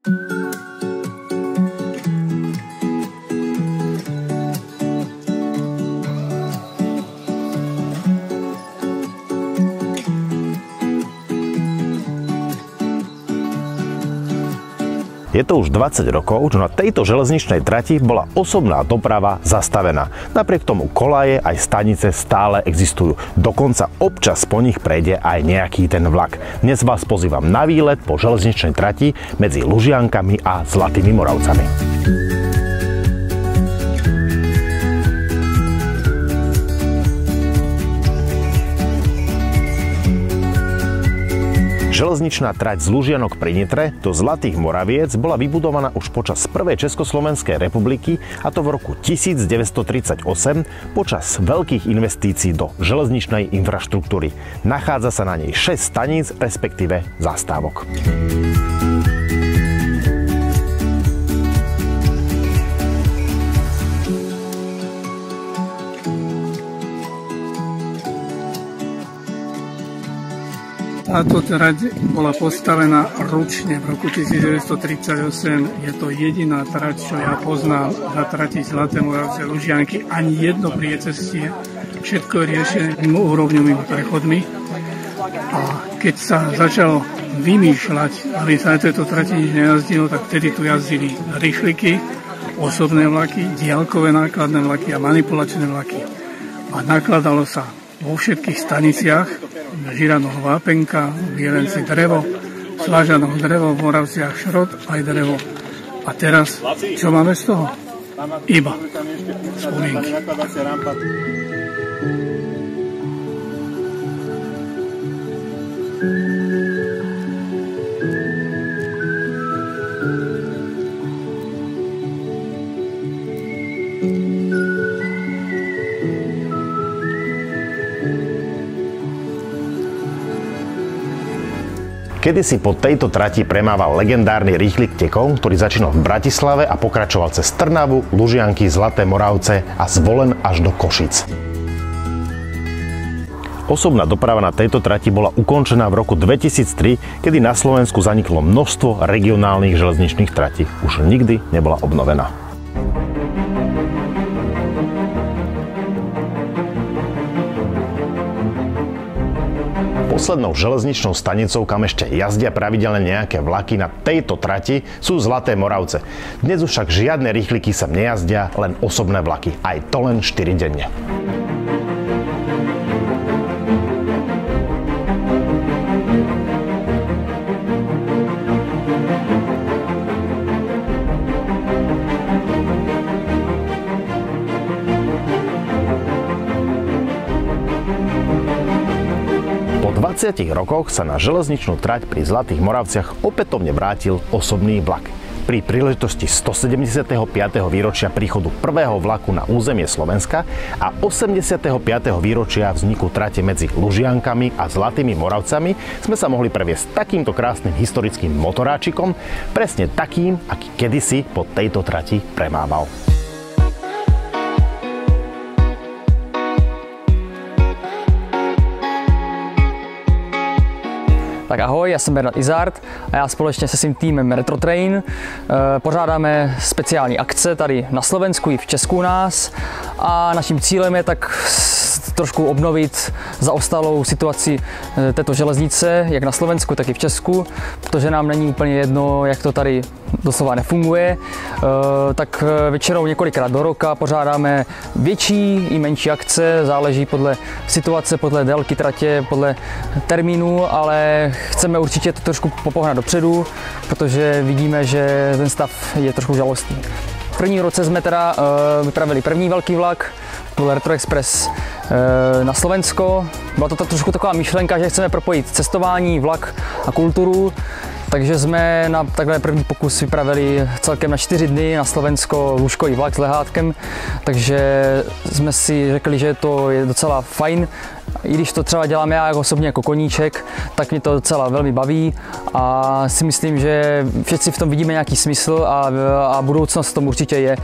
Je to už 20 rokov, čo na tejto železničnej trati bola osobná doprava zastavená. Napriek tomu kolaje aj stanice stále existujú. Dokonca občas po nich prejde aj nejaký ten vlak. Dnes vás pozývam na výlet po železničnej trati medzi Lužiankami a Zlatými Moravcami. Železničná trať z Lužianok pri Nitre do Zlatých Moraviec bola vybudovaná už počas prvej Československej republiky, a to v roku 1938 počas veľkých investícií do železničnej infraštruktúry. Nachádza sa na nej 6 staníc, respektíve zastávok. Táto trať bola postavená ručne v roku 1938. Je to jediná trať, čo ja poznám na trati Zlaté Moravce Lužianky. Ani jedno priecestie, všetko je riešené úrovňovými prechodmi. A keď sa začalo vymýšľať, aby sa na tejto trati nič nejazdilo, tak vtedy tu jazdili rýchliky, osobné vlaky, diaľkové nákladné vlaky a manipulačné vlaky. A nakladalo sa vo všetkých staniciach, na Žiranoch vápenka, v Jelenci drevo, v Slažanoch drevo, v Moravciach šrot aj drevo. A teraz, čo máme z toho? Iba spomienky. Kedysi po tejto trati premával legendárny rýchlik tekov, ktorý začínal v Bratislave a pokračoval cez Trnavu, Lužianky, Zlaté Moravce a Zvolen až do Košic. Osobná doprava na tejto trati bola ukončená v roku 2003, kedy na Slovensku zaniklo množstvo regionálnych železničných tratí. Už nikdy nebola obnovená. Poslednou železničnou stanicou, kam ešte jazdia pravidelne nejaké vlaky na tejto trati, sú Zlaté Moravce. Dnes už však žiadne rýchliky sem nejazdia, len osobné vlaky. Aj to len 4 denne. Po 20 rokoch sa na železničnú trať pri Zlatých Moravciach opätovne vrátil osobný vlak. Pri príležitosti 175. výročia príchodu prvého vlaku na územie Slovenska a 85. výročia vzniku trate medzi Lužiankami a Zlatými Moravcami sme sa mohli previesť takýmto krásnym historickým motoráčikom, presne takým, aký kedysi po tejto trati premával. Tak ahoj, já jsem Bernard Izard a já společně se svým týmem Retrotrain pořádáme speciální akce tady na Slovensku i v Česku u nás a naším cílem je tak trošku obnovit zaostalou situaci této železnice, jak na Slovensku, tak i v Česku, protože nám není úplně jedno, jak to tady doslova nefunguje, tak většinou několikrát do roka pořádáme větší i menší akce, záleží podle situace, podle délky tratě, podle termínu, ale chceme určitě to trošku popohnat dopředu, protože vidíme, že ten stav je trošku žalostný. V prvním roce jsme teda vypravili první velký vlak, to byl Retro Express na Slovensko. Byla to trošku taková myšlenka, že chceme propojit cestování, vlak a kulturu. Takže jsme na takhle první pokus vypravili celkem na 4 dny na Slovensko lůžkový vlak s lehátkem. Takže jsme si řekli, že to je docela fajn. I když to třeba dělám já osobně jako koníček, tak mě to docela velmi baví a si myslím, že všichni v tom vidíme nějaký smysl a budoucnost v tom určitě je.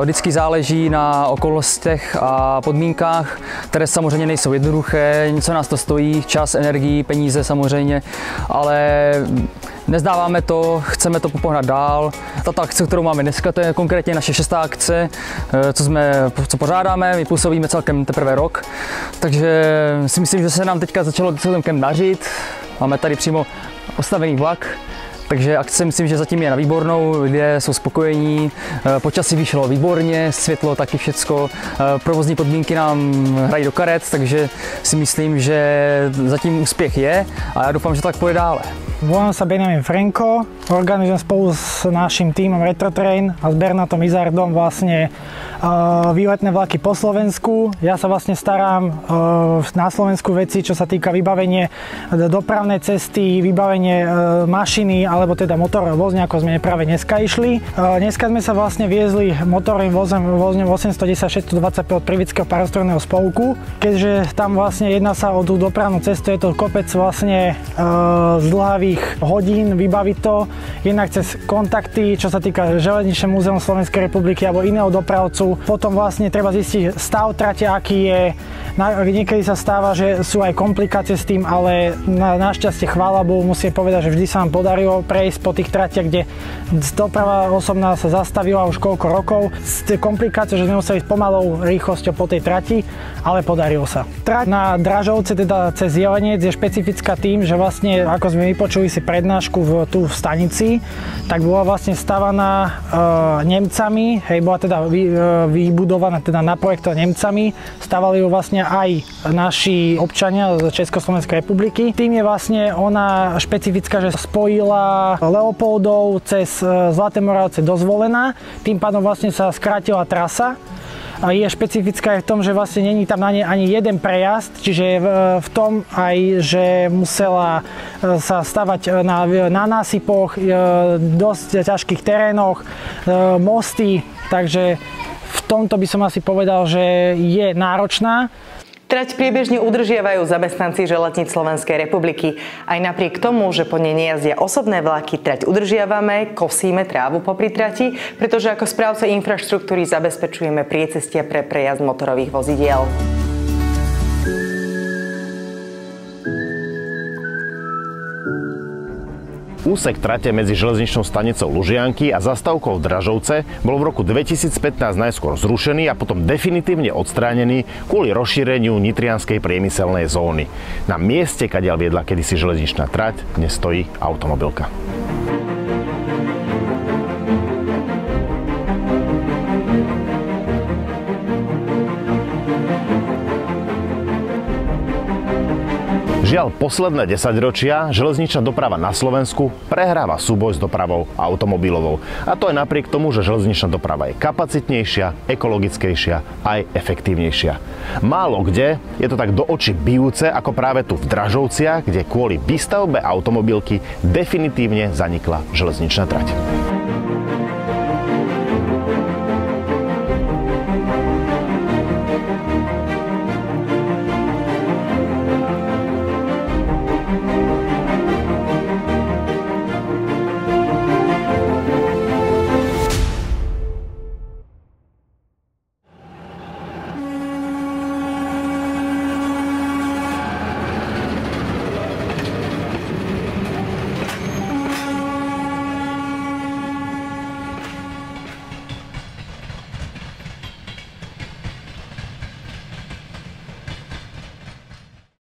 Vždycky záleží na okolnostech a podmínkách, které samozřejmě nejsou jednoduché, něco nás to stojí, čas, energii, peníze samozřejmě, ale nezdáváme to, chceme to popohnat dál. Tato akce, kterou máme dneska, to je konkrétně naše 6. akce, co pořádáme, my působíme celkem teprve rok, takže si myslím, že se nám teďka začalo celkem dařit. Máme tady přímo postavený vlak, takže akce myslím, že zatím je na výbornou, lidé jsou spokojení, počasí vyšlo výborně, světlo taky všecko, provozní podmínky nám hrají do karet, takže si myslím, že zatím úspěch je a já doufám, že to tak půjde dále. Volám sa Benjamin Frenko, organizujem spolu s naším tímom Retrotrain a s Bernatom Izardom vlastne výletné vlaky po Slovensku. Ja sa vlastne starám na Slovensku veci, čo sa týka vybavenie dopravnej cesty, vybavenie mašiny alebo teda motorového vozňa, ako sme práve dneska išli. Dneska sme sa vlastne viezli motorovým vozňom 810 625 od Privického parostrojného spolku. Keďže tam vlastne jedná sa o tú dopravnú cestu, je to kopec vlastne zdĺhavých hodín vybaviť to, jednak cez kontakty, čo sa týka Železničného múzeum Slovenskej republiky alebo iného dopravcu. Potom vlastne treba zistiť stav trate, aký je. Niekedy sa stáva, že sú aj komplikácie s tým, ale našťastie, chvála Bohu, musím povedať, že vždy sa nám podarilo prejsť po tých tratiach, kde doprava osobná sa zastavila už koľko rokov. S komplikáciou, že sme museli ísť pomalou rýchlosťou po tej trati, ale podarilo sa. Trať na Dražovce, teda cez Jelenec, je špecifická tým, že vlastne, ako sme vypočuli si prednášku tu v stanici, tak bola vlastne stavaná Nemcami, hej, bola teda vybudovaná, teda naprojektovaná Nemcami, stavali ju vlastne aj naši občania z Československej republiky. Tým je vlastne ona špecifická, že spojila Leopoldov cez Zlaté Moravce do Zvolena, tým pádom vlastne sa skrátila trasa. Je špecifická aj v tom, že vlastne není tam na nej ani jeden prejazd, čiže v tom aj, že musela sa stavať na násypoch, dosť ťažkých terénoch, mosty, takže v tomto by som asi povedal, že je náročná. Trať priebežne udržiavajú zamestnanci Železníc Slovenskej republiky. Aj napriek tomu, že po nej nejazdia osobné vlaky, trať udržiavame, kosíme trávu popri trati, pretože ako správca infraštruktúry zabezpečujeme priecestia pre prejazd motorových vozidiel. Úsek trate medzi železničnou stanicou Lužianky a zastávkou Dražovce bol v roku 2015 najskôr zrušený a potom definitívne odstránený kvôli rozšíreniu nitrianskej priemyselnej zóny. Na mieste, kadiaľ viedla kedysi železničná trať, dnes stojí automobilka. Žiaľ, posledné 10 ročia železničná doprava na Slovensku prehráva súboj s dopravou automobilovou. A to aj napriek tomu, že železničná doprava je kapacitnejšia, ekologickejšia aj efektívnejšia. Málo kde je to tak do očí bijúce ako práve tu v Dražovciach, kde kvôli výstavbe automobilky definitívne zanikla železničná trať.